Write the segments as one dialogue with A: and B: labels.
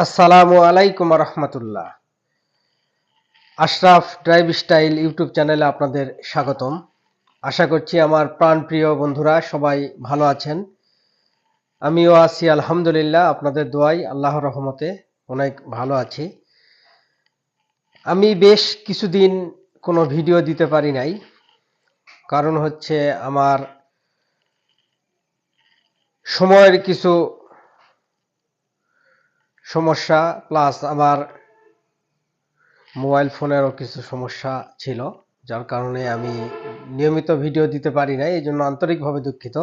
A: আসসালামু আলাইকুম রহমতুল্লাহ। Ashraf drive style YouTube চ্যানেলে আপনাদের স্বাগতম। আশা করছি আমার প্রাণপ্রিয় বন্ধুরা সবাই ভালো আছেন। আমিও আছি আলহামদুলিল্লাহ, আপনাদের দোয়ায় আল্লাহর রহমতে অনেক ভালো আছি। আমি বেশ কিছুদিন কোনো ভিডিও দিতে পারি নাই, কারণ হচ্ছে আমার সময়ের কিছু সমস্যা, প্লাস আমার মোবাইল ফোনেরও কিছু সমস্যা ছিল, যার কারণে আমি নিয়মিত ভিডিও দিতে পারি নাই। এই জন্য আন্তরিকভাবে দুঃখিত।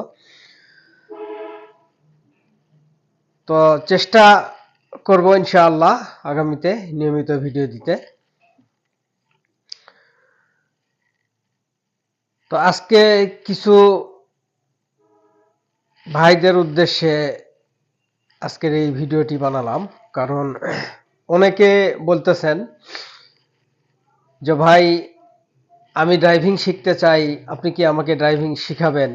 A: তো চেষ্টা করব ইনশাআল্লাহ আগামীতে নিয়মিত ভিডিও দিতে। তো আজকে কিছু ভাইদের উদ্দেশ্যে আজকের এই ভিডিওটি বানালাম, কারণ অনেকে বলতেছেন যে ভাই, আমি ড্রাইভিং শিখতে চাই, আপনি কি আমাকে ড্রাইভিং শিখাবেন?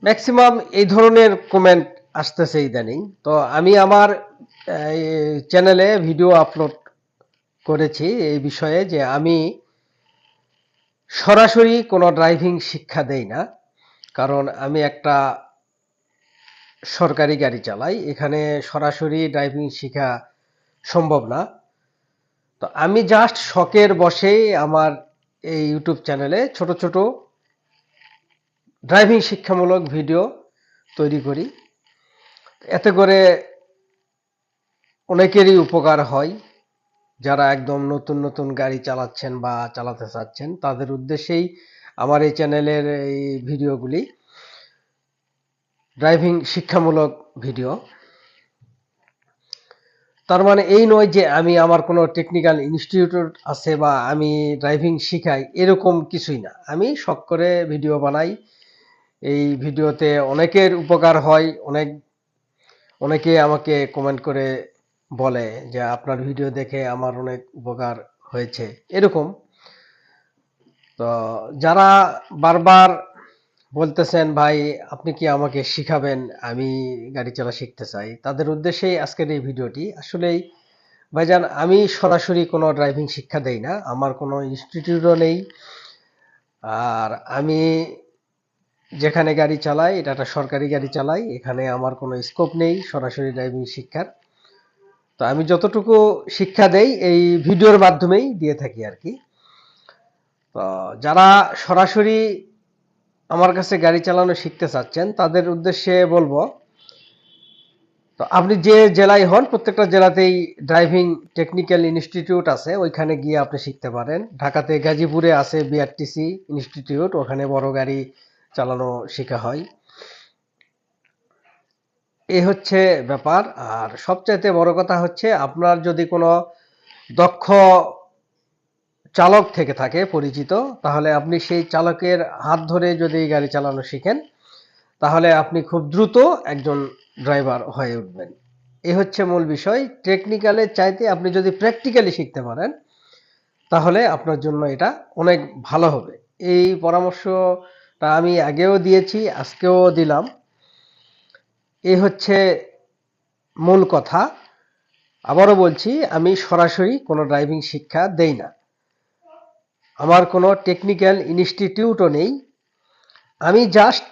A: ম্যাক্সিমাম এই ধরনের কমেন্ট আসতেছে ইদানিং। তো আমি আমার চ্যানেলে ভিডিও আপলোড করেছি এই বিষয়ে, যে আমি সরাসরি কোনো ড্রাইভিং শিক্ষা দেই না, কারণ আমি একটা সরকারি গাড়ি চালাই, এখানে সরাসরি ড্রাইভিং শেখা সম্ভব না। তো আমি জাস্ট শখের বসেই আমার এই ইউটিউব চ্যানেলে ছোট ছোট ড্রাইভিং শিক্ষামূলক ভিডিও তৈরি করি। এতে করে অনেকেরই উপকার হয়। যারা একদম নতুন নতুন গাড়ি চালাচ্ছেন বা চালাতে চাচ্ছেন, তাদের উদ্দেশ্যেই আমার এই চ্যানেলের এই ভিডিওগুলি, ড্রাইভিং শিক্ষামূলক ভিডিও। তার মানে এই নয় যে আমি আমার কোনো টেকনিক্যাল ইনস্টিটিউট আছে বা আমি ড্রাইভিং শিখাই, এরকম কিছুই না। আমি শখ করে ভিডিও বানাই। এই ভিডিওতে অনেকের উপকার হয়। অনেকে আমাকে কমেন্ট করে বলে যে আপনার ভিডিও দেখে আমার অনেক উপকার হয়েছে, এরকম। তো যারা বারবার বলতেছেন ভাই আপনি কি আমাকে শিখাবেন, আমি গাড়ি চালা শিখতে চাই, তাদের উদ্দেশ্যেই আজকের এই ভিডিওটি। আসলেই ভাইজান, আমি সরাসরি কোনো ড্রাইভিং শিক্ষা দেই না, আমার কোনো ইনস্টিটিউটও নেই। আর আমি যেখানে গাড়ি চালাই, এটা একটা সরকারি গাড়ি চালাই, এখানে আমার কোনো স্কোপ নেই সরাসরি ড্রাইভিং শিক্ষার। তো আমি যতটুকু শিক্ষা দেই এই ভিডিওর মাধ্যমেই দিয়ে থাকি আর কি। তো যারা সরাসরি আমার কাছে গাড়ি চালানো শিখতে চাচ্ছেন, তাদের উদ্দেশ্যে বলবো, তো আপনি যে জেলায় হন, প্রত্যেকটা জেলাতেই ড্রাইভিং টেকনিক্যাল ইনস্টিটিউট আছে, ওইখানে গিয়ে আপনি শিখতে পারেন। ঢাকাতে গাজীপুরে আছে বিআরটিসি ইনস্টিটিউট, ওখানে বড় গাড়ি চালানো শেখা হয়। এই হচ্ছে ব্যাপার। আর সবচাইতে বড় কথা হচ্ছে, আপনার যদি কোনো দক্ষ চালক থেকে থাকে পরিচিত, তাহলে আপনি সেই চালকের হাত ধরে যদি গাড়ি চালানো শিখেন, তাহলে আপনি খুব দ্রুত একজন ড্রাইভার হয়ে উঠবেন। এই হচ্ছে মূল বিষয়। টেকনিক্যালের চাইতে আপনি যদি প্র্যাকটিক্যালি শিখতে পারেন, তাহলে আপনার জন্য এটা অনেক ভালো হবে। এই পরামর্শটা আমি আগেও দিয়েছি, আজকেও দিলাম। এই হচ্ছে মূল কথা। আবারও বলছি, আমি সরাসরি কোনো ড্রাইভিং শিক্ষা দেই না, আমার কোনো টেকনিক্যাল ইনস্টিটিউটও নেই। আমি জাস্ট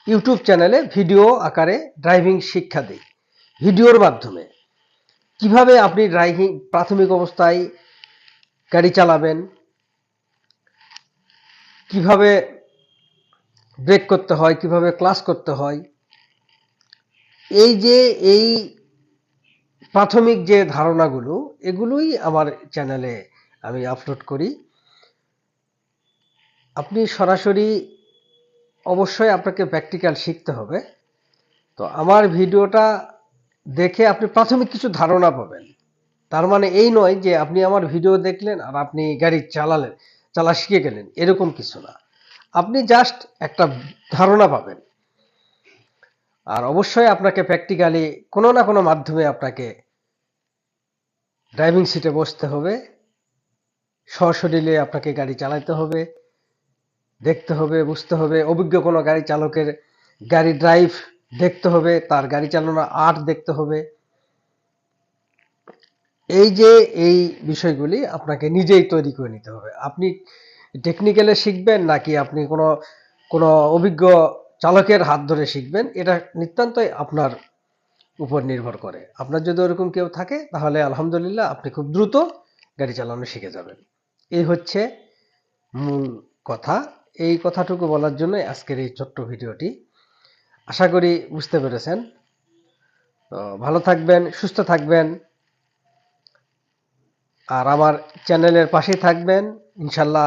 A: ইউটিউব চ্যানেলে ভিডিও আকারে ড্রাইভিং শিক্ষা দিই, ভিডিওর মাধ্যমে। কিভাবে আপনি ড্রাইভিং প্রাথমিক অবস্থায় গাড়ি চালাবেন, কিভাবে ব্রেক করতে হয়, কিভাবে ক্লাস করতে হয়, এই প্রাথমিক যে ধারণাগুলো, এগুলোই আমার চ্যানেলে আমি আপলোড করি। আপনি সরাসরি অবশ্যই আপনাকে প্র্যাকটিক্যাল শিখতে হবে। তো আমার ভিডিওটা দেখে আপনি প্রাথমিক কিছু ধারণা পাবেন। তার মানে এই নয় যে আপনি আমার ভিডিও দেখলেন আর আপনি গাড়ি চালা শিখে গেলেন, এরকম কিছু না। আপনি জাস্ট একটা ধারণা পাবেন। আর অবশ্যই আপনাকে প্র্যাকটিক্যালি কোনো না কোনো মাধ্যমে আপনাকে ড্রাইভিং সিটে বসতে হবে, সশরীরে আপনাকে গাড়ি চালাতে হবে, দেখতে হবে, বুঝতে হবে। অভিজ্ঞ কোনো গাড়ি চালকের গাড়ি ড্রাইভ দেখতে হবে, তার গাড়ি চালানোর আর্ট দেখতে হবে। এই যে এই বিষয়গুলি আপনাকে নিজেই তৈরি করে নিতে হবে। আপনি টেকনিক্যালে শিখবেন নাকি আপনি কোনো কোনো অভিজ্ঞ চালকের হাত ধরে শিখবেন, এটা নিতান্তই আপনার উপর নির্ভর করে। আপনার যদি ওরকম কেউ থাকে তাহলে আলহামদুলিল্লাহ আপনি খুব দ্রুত গাড়ি চালানো শিখে যাবেন। এই হচ্ছে মূল কথা। এই কথাটুকু বলার জন্য আজকের এই ছোট্ট ভিডিওটি। আশা করি বুঝতে পেরেছেন। তো ভালো থাকবেন, সুস্থ থাকবেন, আর আমার চ্যানেলের পাশেই থাকবেন। ইনশাল্লাহ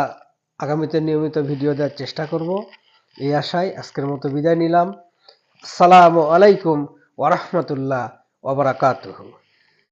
A: আগামীতে নিয়মিত ভিডিও দেওয়ার চেষ্টা করব। এই আশায় আজকের মতো বিদায় নিলাম। আসসালামু আলাইকুম ওয়া রাহমাতুল্লাহ ওয়া বারাকাতুহু।